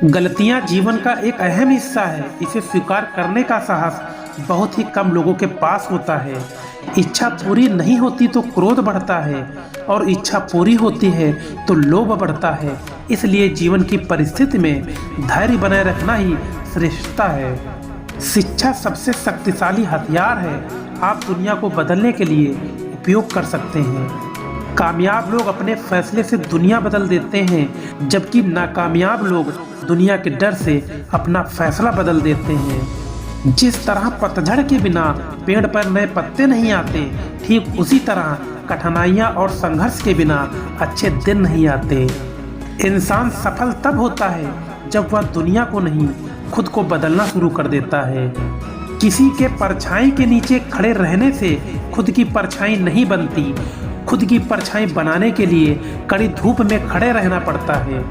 गलतियां जीवन का एक अहम हिस्सा है। इसे स्वीकार करने का साहस बहुत ही कम लोगों के पास होता है। इच्छा पूरी नहीं होती तो क्रोध बढ़ता है और इच्छा पूरी होती है तो लोभ बढ़ता है। इसलिए जीवन की परिस्थिति में धैर्य बनाए रखना ही श्रेष्ठता है। शिक्षा सबसे शक्तिशाली हथियार है। आप दुनिया को बदलने के लिए उपयोग कर सकते हैं। कामयाब लोग अपने फैसले से दुनिया बदल देते हैं, जबकि नाकामयाब लोग दुनिया के डर से अपना फैसला बदल देते हैं। जिस तरह पतझड़ के बिना पेड़ पर नए पत्ते नहीं आते, ठीक उसी तरह कठिनाइयाँ और संघर्ष के बिना अच्छे दिन नहीं आते। इंसान सफल तब होता है जब वह दुनिया को नहीं, खुद को बदलना शुरू कर देता है। किसी के परछाई के नीचे खड़े रहने से खुद की परछाई नहीं बनती। खुद की परछाई बनाने के लिए कड़ी धूप में खड़े रहना पड़ता है।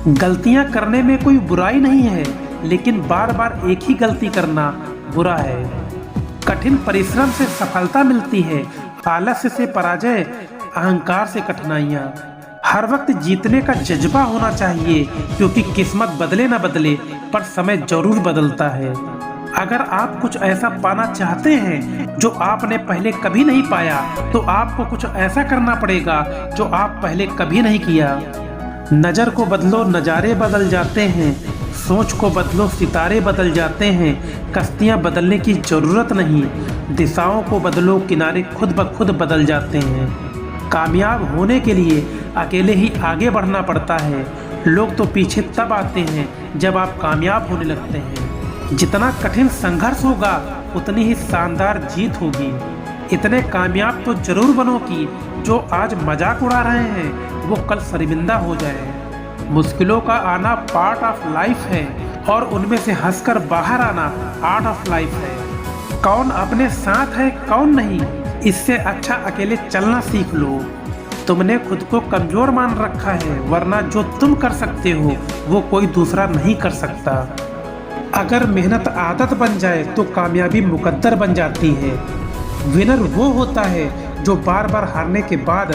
गलतियां करने में कोई बुराई नहीं है, लेकिन बार बार एक ही गलती करना बुरा है। कठिन परिश्रम से सफलता मिलती है, आलस्य से पराजय, अहंकार से कठिनाइयां। हर वक्त जीतने का जज्बा होना चाहिए, क्योंकि किस्मत बदले न बदले पर समय जरूर बदलता है। अगर आप कुछ ऐसा पाना चाहते हैं जो आपने पहले कभी नहीं पाया, तो आपको कुछ ऐसा करना पड़ेगा जो आप पहले कभी नहीं किया। नज़र को बदलो, नज़ारे बदल जाते हैं। सोच को बदलो, सितारे बदल जाते हैं। कश्तियाँ बदलने की ज़रूरत नहीं, दिशाओं को बदलो, किनारे खुद ब खुद बदल जाते हैं। कामयाब होने के लिए अकेले ही आगे बढ़ना पड़ता है। लोग तो पीछे तब आते हैं जब आप कामयाब होने लगते हैं। जितना कठिन संघर्ष होगा उतनी ही शानदार जीत होगी। इतने कामयाब तो जरूर बनो कि जो आज मजाक उड़ा रहे हैं वो कल शर्मिंदा हो जाए। मुश्किलों का आना पार्ट ऑफ लाइफ है और उनमें से हंसकर बाहर आना आर्ट ऑफ लाइफ है। कौन अपने साथ है कौन नहीं, इससे अच्छा अकेले चलना सीख लो। तुमने खुद को कमजोर मान रखा है, वरना जो तुम कर सकते हो वो कोई दूसरा नहीं कर सकता। अगर मेहनत आदत बन जाए तो कामयाबी मुकद्दर बन जाती है। विनर वो होता है जो बार बार हारने के बाद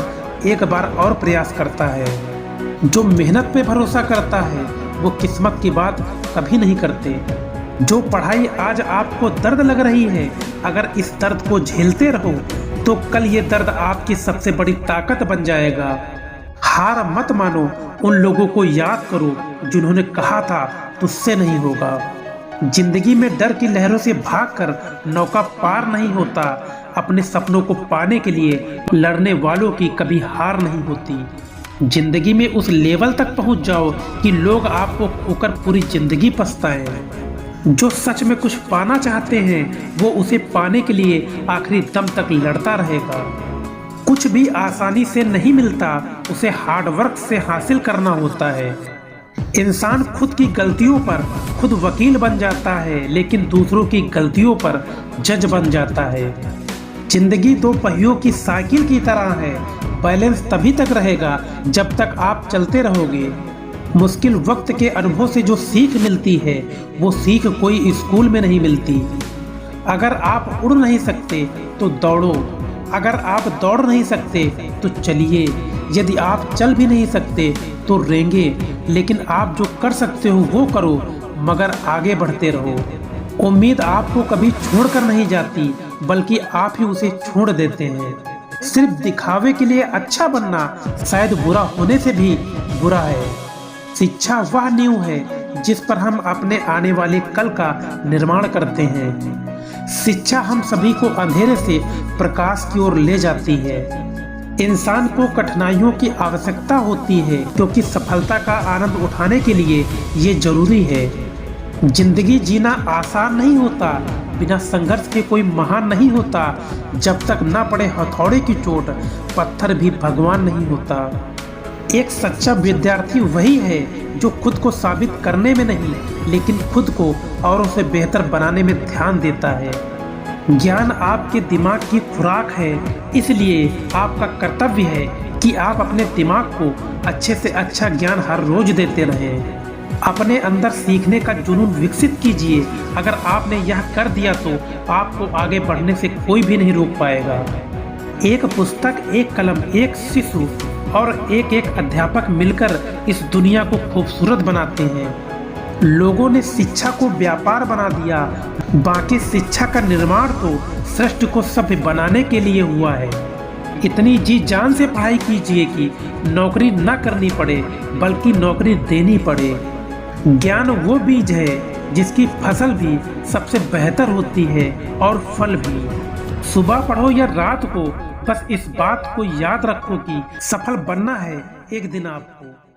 एक बार और प्रयास करता है। जो मेहनत पे भरोसा करता है वो किस्मत की बात कभी नहीं करते। जो पढ़ाई आज आपको दर्द लग रही है, अगर इस दर्द को झेलते रहो तो कल ये दर्द आपकी सबसे बड़ी ताकत बन जाएगा। हार मत मानो, उन लोगों को याद करो जिन्होंने कहा था तुझसे नहीं होगा। जिंदगी में डर की लहरों से भागकर नौका पार नहीं होता। अपने सपनों को पाने के लिए लड़ने वालों की कभी हार नहीं होती। जिंदगी में उस लेवल तक पहुंच जाओ कि लोग आपको खोकर पूरी जिंदगी पछताएं। जो सच में कुछ पाना चाहते हैं वो उसे पाने के लिए आखिरी दम तक लड़ता रहेगा। कुछ भी आसानी से नहीं मिलता, उसे हार्ड वर्क से हासिल करना होता है। इंसान खुद की गलतियों पर खुद वकील बन जाता है, लेकिन दूसरों की गलतियों पर जज बन जाता है। जिंदगी दो पहियों की साइकिल की तरह है। बैलेंस तभी तक रहेगा जब तक आप चलते रहोगे। मुश्किल वक्त के अनुभव से जो सीख मिलती है वो सीख कोई स्कूल में नहीं मिलती। अगर आप उड़ नहीं सकते तो दौड़ो, अगर आप दौड़ नहीं सकते तो चलिए, यदि आप चल भी नहीं सकते तो रेंगे, लेकिन आप जो कर सकते हो वो करो, मगर आगे बढ़ते रहो। उम्मीद आपको कभी छोड़कर नहीं जाती, बल्कि आप ही उसे छोड़ देते हैं। सिर्फ दिखावे के लिए अच्छा बनना शायद बुरा होने से भी बुरा है। शिक्षा वह नींव है जिस पर हम अपने आने वाले कल का निर्माण करते हैं। शिक्षा हम सभी को अंधेरे से प्रकाश की ओर ले जाती है। इंसान को कठिनाइयों की आवश्यकता होती है, क्योंकि सफलता का आनंद उठाने के लिए ये जरूरी है। जिंदगी जीना आसान नहीं होता, बिना संघर्ष के कोई महान नहीं होता। जब तक न पड़े हथौड़े की चोट, पत्थर भी भगवान नहीं होता। एक सच्चा विद्यार्थी वही है जो खुद को साबित करने में नहीं, लेकिन खुद को औरों से बेहतर बनाने में ध्यान देता है। ज्ञान आपके दिमाग की खुराक है, इसलिए आपका कर्तव्य है कि आप अपने दिमाग को अच्छे से अच्छा ज्ञान हर रोज देते रहें। अपने अंदर सीखने का जुनून विकसित कीजिए। अगर आपने यह कर दिया तो आपको आगे बढ़ने से कोई भी नहीं रोक पाएगा। एक पुस्तक, एक कलम, एक शिशु और एक एक अध्यापक मिलकर इस दुनिया को खूबसूरत बनाते हैं। लोगों ने शिक्षा को व्यापार बना दिया, बाकी शिक्षा का निर्माण तो सृष्टि को सभ्य बनाने के लिए हुआ है। इतनी जी जान से पढ़ाई कीजिए कि नौकरी न करनी पड़े बल्कि नौकरी देनी पड़े। ज्ञान वो बीज है जिसकी फसल भी सबसे बेहतर होती है और फल भी। सुबह पढ़ो या रात को, बस इस बात को याद रखो कि सफल बनना है एक दिन आपको।